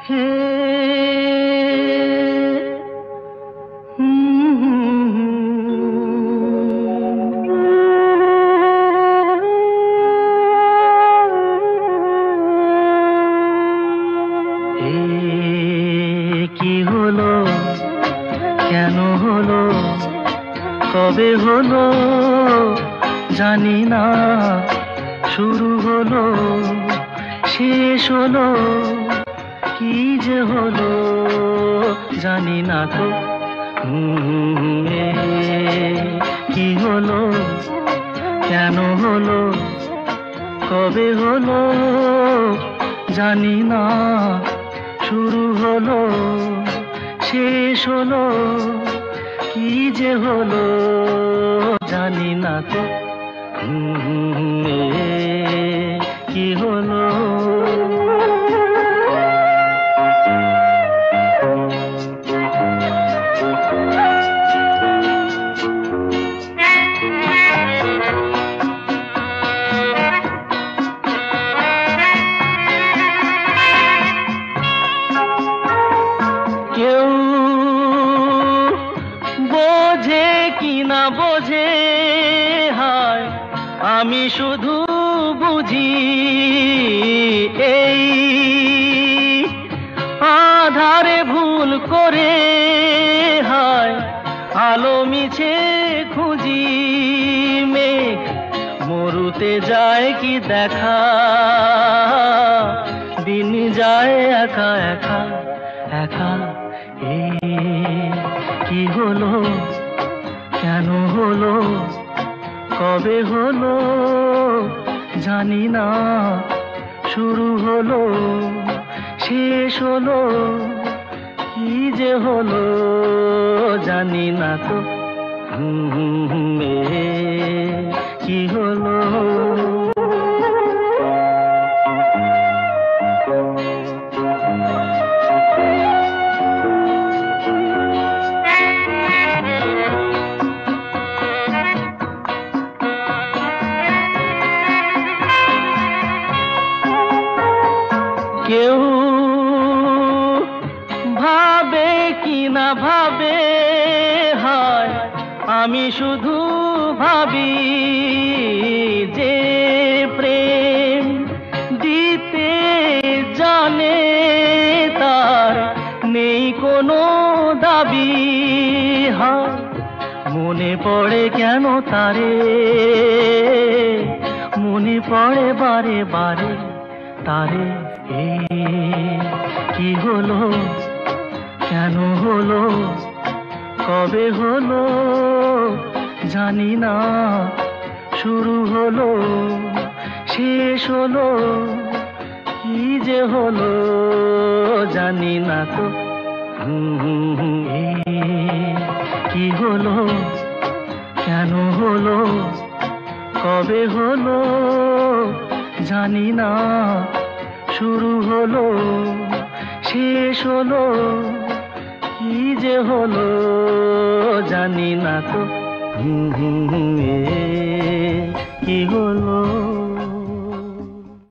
হে কি হলো, কেন হলো, কবে হলো জানি না, শুরু হলো শেষ হলো, কি যে হলো জানি না তো। কি হলো, কেন হলো, কবে হলো জানি না, শুরু হলো শেষ হলো, কি যে হলো জানি না তো। কি হলো, কেউ বোঝে কি না বোঝে, হায় আমি শুধু বুঝি এই আধারে ভুল করে, হায় আলো মিছে খুঁজি, মেঘ মরুতে যায় কি দেখা, দিন যায় একা একা একা। কি হলো, কেন হলো, কবে হলো জানি না, শুরু হলো শেষ হলো, কি যে হলো জানি না তো। কি হলো, কেউ ভাবে কি না ভাবে, হায় আমি শুধু ভাবি যে প্রেম দিতে জানে, তার নেই কোনো দাবি, হায় মনে পড়ে কেন তারে, মনে পড়ে বারে বারে তারে। কি হলো, কেন হলো, কবে হলো জানি না, শুরু হলো শেষ হলো, কি যে হলো জানি না তো। কি হলো, কেন হলো, কবে হলো জানি না, শুরু হলো শেষ হলো, কি যে হলো জানি না তো। কি হলো।